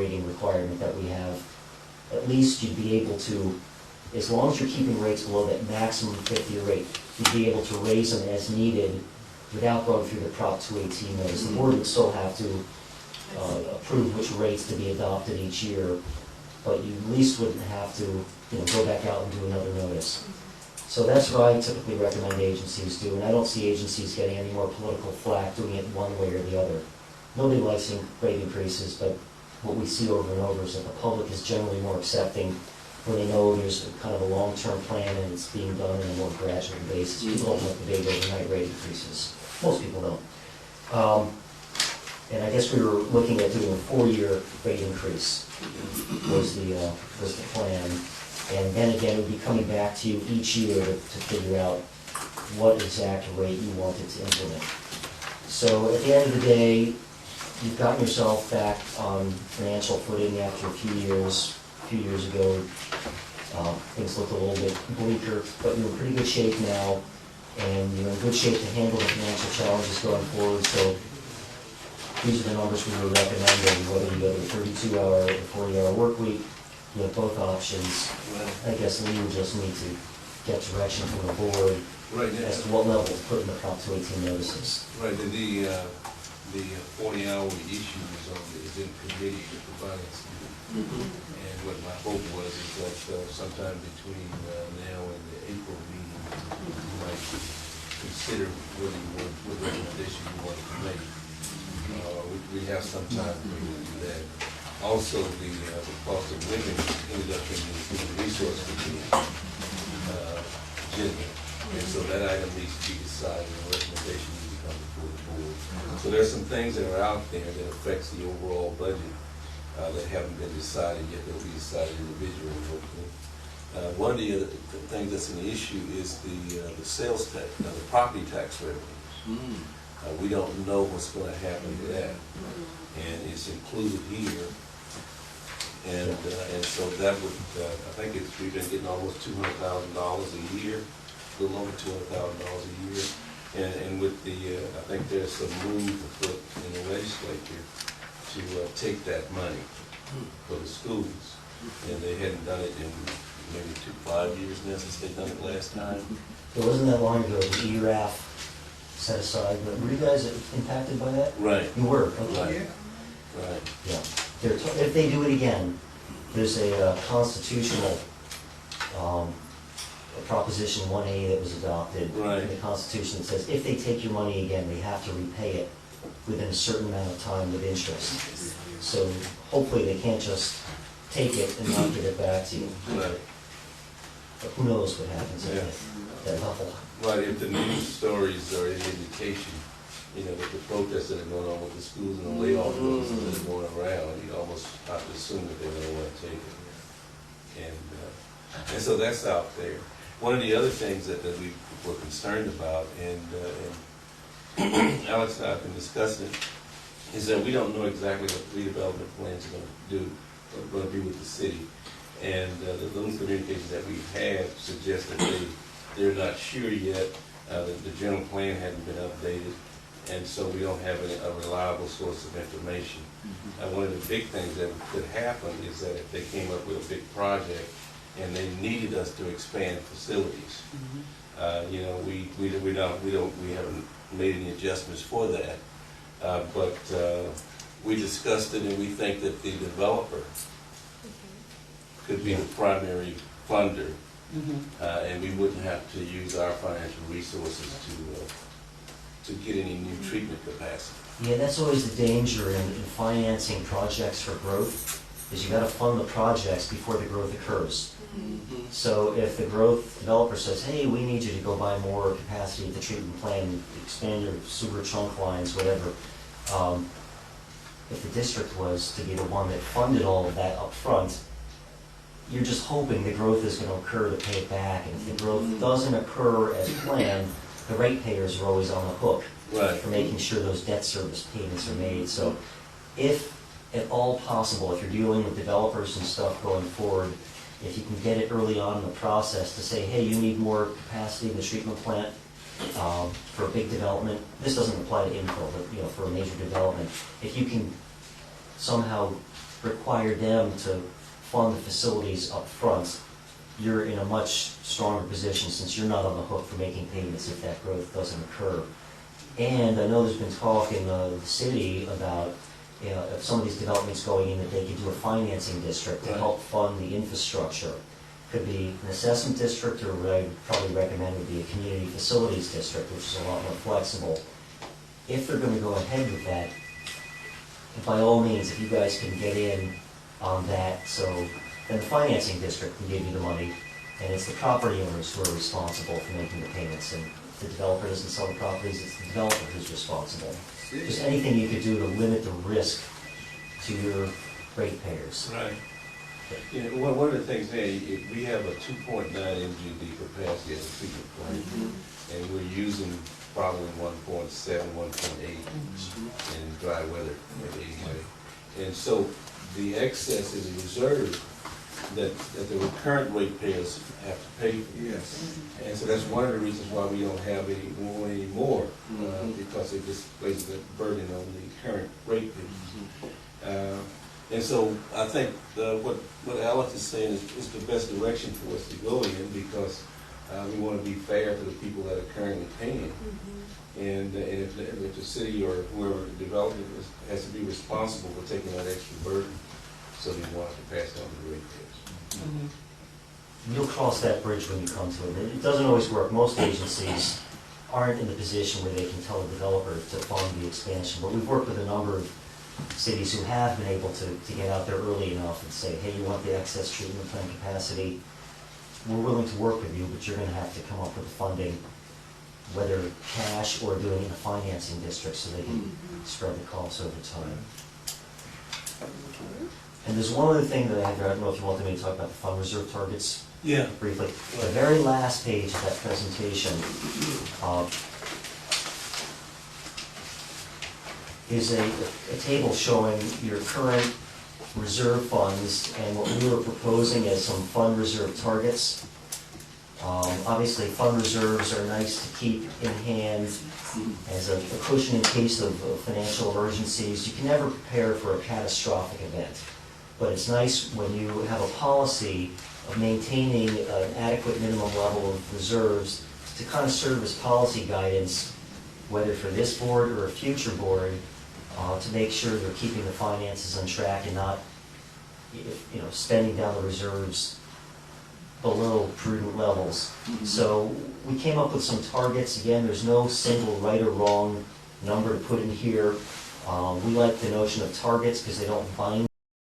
operating requirement that we have, at least you'd be able to, as long as you're keeping rates below that maximum 50-year rate, you'd be able to raise them as needed without going through the Prop 218 notice. The board would still have to approve which rates to be adopted each year, but you at least wouldn't have to go back out and do another notice. So that's what I typically recommend agencies do, and I don't see agencies getting any more political flack doing it one way or the other. Nobody likes seeing rate increases, but what we see over and over is that the public is generally more accepting when they know there's kind of a long-term plan and it's being done on a more gradual basis. People don't like the big overnight rate increases. Most people don't. And I guess we were looking at doing a 4-year rate increase was the plan. And then again, it would be coming back to you each year to figure out what exact rate you wanted to implement. So at the end of the day, you've gotten yourself back on financial footing after a few years. A few years ago, things looked a little bit bleaker, but you're in pretty good shape now, and you're in good shape to handle the financial challenges going forward. So these are the numbers we were recommending, whether you go to a 32-hour or 40-hour work week. You have both options. I guess Lee would just need to get direction from the board as to what level to put in the Prop 218 notices. Right, the 40-hour issue is in committee with the finance committee. And what my hope was is that sometime between now and the April meeting, you might consider what recommendation you want to make. We have some time to do that. Also, the cost of living ended up in the resource committee agenda. And so that item needs to be decided, and a recommendation needs to come before the board. So there's some things that are out there that affects the overall budget that haven't been decided yet. They'll be decided individually, hopefully. One of the other things that's an issue is the sales tax, the property tax revenues. We don't know what's going to happen to that, and it's included here. And so that would, I think we've been getting almost $200,000 a year, a little over $200,000 a year. And with the, I think there's some room to put in the legislature to take that money for the schools. And they hadn't done it in maybe 5 years now since they've done it last time. It wasn't that long ago, the ERAF set aside, but were you guys impacted by that? Right. You were? Okay. Right. Right. Yeah. If they do it again, there's a constitutional Proposition 1A that was adopted in the Constitution that says if they take your money again, they have to repay it within a certain amount of time with interest. So hopefully they can't just take it and not give it back to you. Right. But who knows what happens at that level. Right, if the news stories are any indication, with the protests that are going on with the schools and the layoff notices that are going around, you almost have to assume that they're going to want to take it. And so that's out there. One of the other things that we were concerned about, and Alex and I have been discussing it, is that we don't know exactly what the redevelopment plans are going to be with the city. And the little communications that we've had suggest that they're not sure yet. The general plan hadn't been updated, and so we don't have a reliable source of information. One of the big things that could happen is that if they came up with a big project and they needed us to expand facilities, we haven't made any adjustments for that, but we discussed it, and we think that the developer could be the primary funder. And we wouldn't have to use our financial resources to get any new treatment capacity. Yeah, that's always the danger in financing projects for growth, is you got to fund the projects before the growth occurs. So if the growth developer says, hey, we need you to go buy more capacity at the treatment plant, expand your sewer trunk lines, whatever, if the district was to be the one that funded all of that up front, you're just hoping the growth is going to occur to pay it back. And if the growth doesn't occur as planned, the ratepayers are always on the hook for making sure those debt service payments are made. So if at all possible, if you're dealing with developers and stuff going forward, if you can get it early on in the process to say, hey, you need more capacity in the treatment plant for a big development. This doesn't apply to infill, but for a major development. If you can somehow require them to fund the facilities up front, you're in a much stronger position since you're not on the hook for making payments if that growth doesn't occur. And I know there's been talk in the city about, if some of these developments going in, that they could do a financing district to Right. help fund the infrastructure. Could be an assessment district, or what I would probably recommend would be a community facilities district, which is a lot more flexible. If they're gonna go ahead with that, by all means, if you guys can get in on that, so then the financing district can give you the money, and it's the property owners who are responsible for making the payments, and if the developer doesn't sell the properties, it's the developer who's responsible. Just anything you could do to limit the risk to your ratepayers. Right. You know, one of the things there, we have a 2.9 MGD capacity as a treatment plant, and we're using probably 1.7, 1.8 in dry weather anyway. And so the excess is a reserve that the current ratepayers have to pay for. Yes. And so that's one of the reasons why we don't have any more, because it just places a burden on the current ratepayers. And so I think what Alex is saying is the best direction for us to go in, because we want to be fair to the people that are currently paying. And if the city or whoever developing it has to be responsible for taking that extra burden, so we want to pass it on to the ratepayers. You'll cross that bridge when you come to it. It doesn't always work. Most agencies aren't in the position where they can tell the developer to fund the expansion, but we've worked with a number of cities who have been able to get out there early enough and say, hey, you want the excess treatment plant capacity, we're willing to work with you, but you're going to have to come up with the funding, whether cash or doing it in a financing district, so they can spread the costs over time. And there's one other thing that I have here, I don't know if you wanted me to talk about the fund reserve targets Yeah. briefly. The very last page of that presentation is a table showing your current reserve funds and what we were proposing as some fund reserve targets. Obviously, fund reserves are nice to keep in hand as a cushion in case of financial emergencies. You can never prepare for a catastrophic event, but it's nice when you have a policy of maintaining an adequate minimum level of reserves to kind of serve as policy guidance, whether for this board or a future board, to make sure you're keeping the finances on track and not, spending down the reserves below prudent levels. So we came up with some targets. Again, there's no single right or wrong number to put in here. We like the notion of targets because they don't bind